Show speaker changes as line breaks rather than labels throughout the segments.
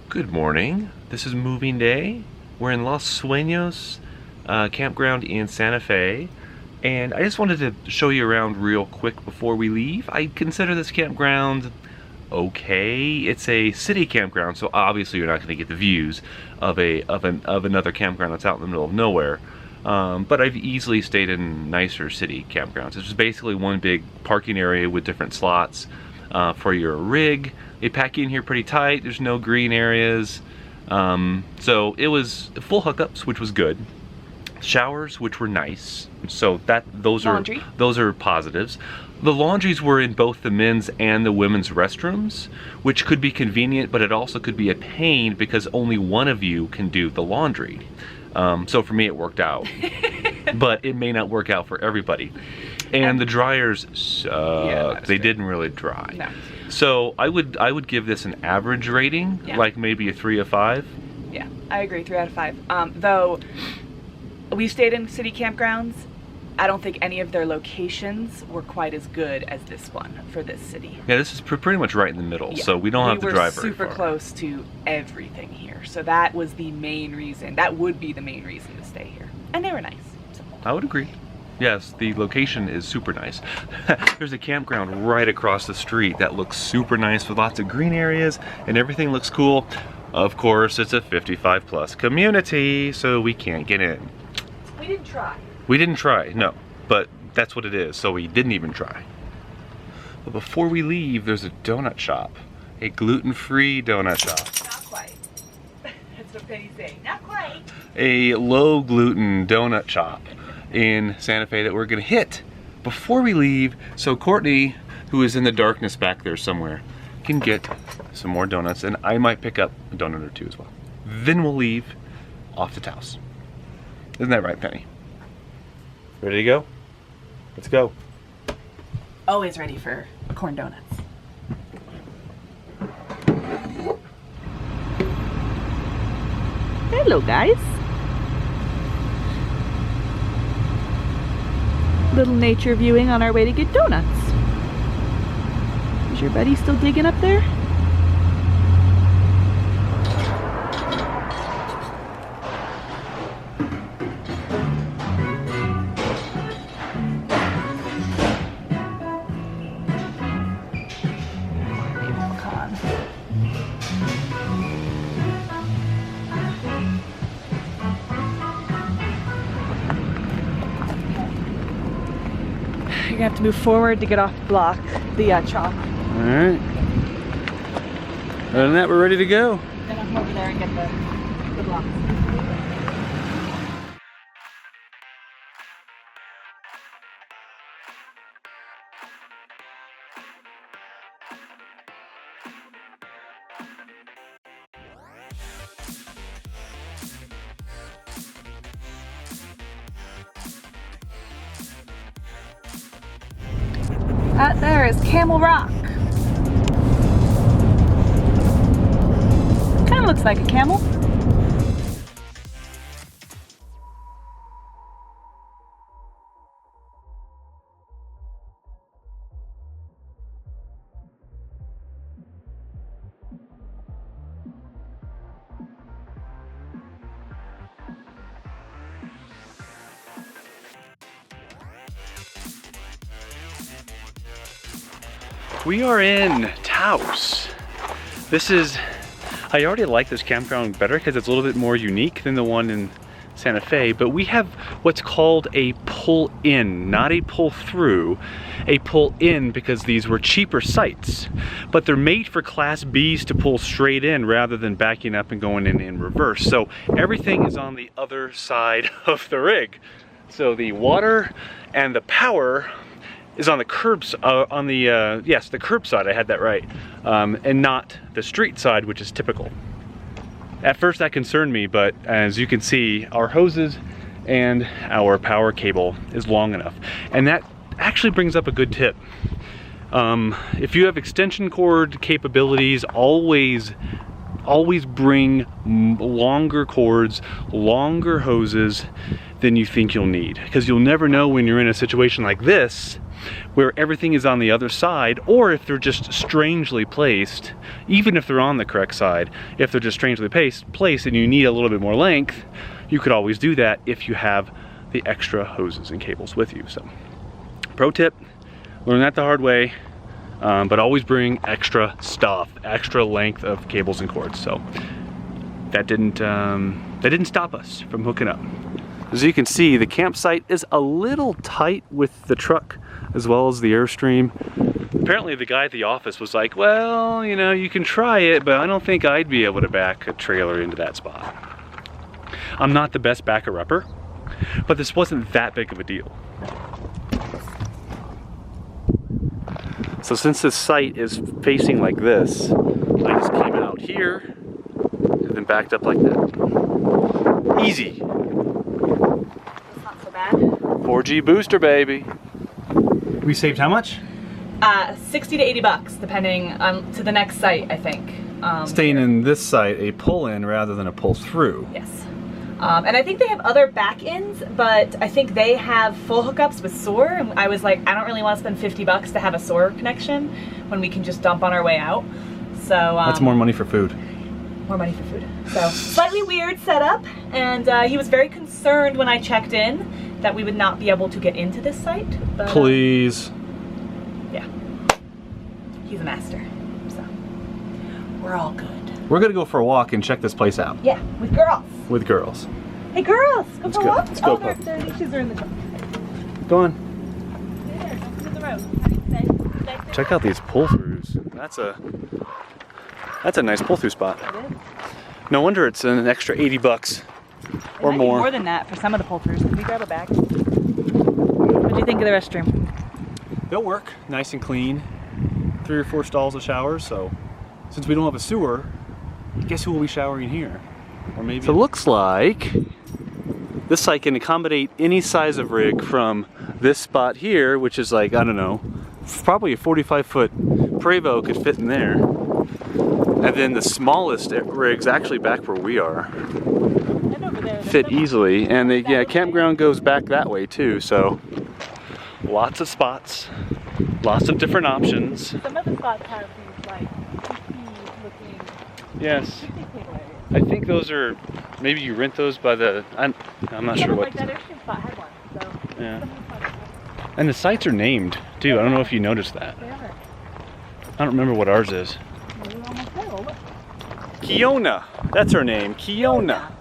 Good morning. This is moving day. We're in Los Sueños campground in Santa Fe, and I just wanted to show you around real quick before we leave. I consider this campground okay. It's a city campground, so obviously you're not going to get the views of another campground that's out in the middle of nowhere. But I've easily stayed in nicer city campgrounds. It's just basically one big parking area with different slots for your rig. They pack you in here pretty tight. There's no green areas. So it was full hookups, which was good. Showers, which were nice. So those are positives. The laundries were in both the men's and the women's restrooms, which could be convenient, but it also could be a pain because only one of you can do the laundry. So for me, it worked out, but it may not work out for everybody. And the dryers sucked. Yeah, they didn't really dry. No. So I would give this an average rating, like maybe a 3 of 5.
Yeah, I agree, 3 out of 5. Though we stayed in city campgrounds, I don't think any of their locations were quite as good as this one for this city.
Yeah, this is pretty much right in the middle, so we don't have to drive very far.
We were super close to everything here, so that was the main reason. That would be the main reason to stay here, and they were nice. So.
I would agree. Yes, the location is super nice. There's a campground right across the street that looks super nice with lots of green areas and everything looks cool. Of course, it's a 55+ community, so we can't get in.
We didn't try.
We didn't try, no, but that's what it is, so we didn't even try. But before we leave, there's a donut shop, a gluten-free donut shop.
Not quite. That's what Penny's saying, not quite.
A low gluten donut shop in Santa Fe that we're gonna hit before we leave, so Courtney, who is in the darkness back there somewhere, can get some more donuts, and I might pick up a donut or two as well. Then we'll leave off to Taos. Isn't that right, Penny? Ready to go? Let's go.
Always ready for corn donuts. Hello, guys. Little nature viewing on our way to get donuts. Is your buddy still digging up there? You're gonna have to move forward to get off the block, the chalk.
All right. Other than that, we're ready to go.
Then I'll come over there and get the blocks. Out there is Camel Rock. Kind of looks like a camel.
We are in Taos. I already like this campground better because it's a little bit more unique than the one in Santa Fe, but we have what's called a pull-in, not a pull-through, a pull-in because these were cheaper sites, but they're made for Class Bs to pull straight in rather than backing up and going in reverse. So everything is on the other side of the rig. So the water and the power is on the curbs, the curb side, I had that right, and not the street side, which is typical. At first that concerned me, but as you can see, our hoses and our power cable is long enough. And that actually brings up a good tip. If you have extension cord capabilities, always bring longer cords, longer hoses than you think you'll need. Because you'll never know when you're in a situation like this
where everything is on the other side, or if they're just strangely placed, even if they're on the correct side, if they're just strangely placed and you need a little bit more length, you could always do that if you have the extra hoses and cables with you. So, pro tip, learn that the hard way, but always bring extra stuff, extra length of cables and cords. So that didn't stop us from hooking up. As you can see, the campsite is a little tight with the truck as well as the Airstream. Apparently the guy at the office was like, well, you know, you can try it, but I don't think I'd be able to back a trailer into that spot. I'm not the best backer-upper, but this wasn't that big of a deal. So since this site is facing like this, I just came out here and then backed up like that. Easy.
That's not so bad.
4G booster, baby. We saved how much?
60 to 80 bucks, depending to the next site, I think.
Staying in this site, a pull-in rather than a pull-through.
Yes. And I think they have other back-ins, but I think they have full hookups with SOAR, and I was like, I don't really want to spend 50 bucks to have a SOAR connection when we can just dump on our way out. So
that's more money for food.
More money for food. So slightly weird setup, and he was very concerned when I checked in that we would not be able to get into this site. But,
please.
Yeah. He's a master. So we're all good.
We're gonna go for a walk and check this place out.
Yeah, with girls.
With girls.
Hey girls, go for a walk.
Let's go.
Oh, their leashes are in the truck.
Go on.
There, come to the road. How do you say?
Check out these pull-throughs. That's a nice pull-through spot.
It is.
No wonder it's an extra 80 bucks or
It might be
more.
more than that for some of the pull-throughs. Can we grab a bag? What do you think of the restroom?
They'll work nice and clean. 3 or 4 stalls of showers, so since we don't have a sewer, guess who will be showering here? Or maybe. So it looks like this site can accommodate any size of rig from this spot here, which is like, I don't know, probably a 45-foot Prevost could fit in there. And then the smallest rigs, actually back where we are, fit easily. And the campground goes back that way too, so lots of spots, lots of different options.
Some of the spots have these like looking.
Yes. I think those are, maybe you rent those by the, I'm not sure what.
Like that Airstream spot had one, so.
Yeah. And the sites are named too. I don't know if you noticed that.
They are.
I don't remember what ours is.
Maybe almost there. Well, look.
Kiona. That's her name. Kiona.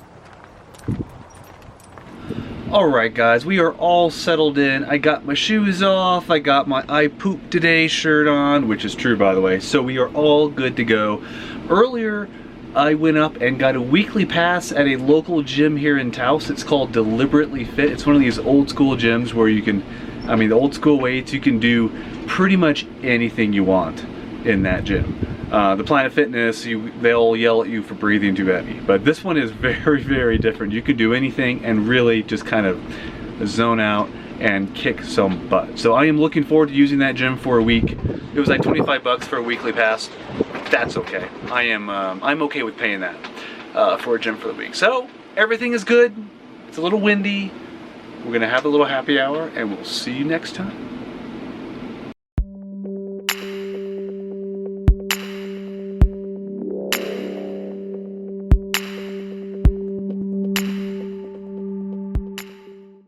Alright guys, we are all settled in. I got my shoes off, I got my I pooped today shirt on, which is true by the way, so we are all good to go. Earlier, I went up and got a weekly pass at a local gym here in Taos. It's called Deliberately Fit. It's one of these old school gyms where you can, the old school weights, you can do pretty much anything you want in that gym. The Planet Fitness, they'll yell at you for breathing too heavy. But this one is very, very different. You can do anything and really just kind of zone out and kick some butt. So I am looking forward to using that gym for a week. It was like 25 bucks for a weekly pass. That's okay. I'm okay with paying that for a gym for the week. So everything is good. It's a little windy. We're gonna have a little happy hour and we'll see you next time.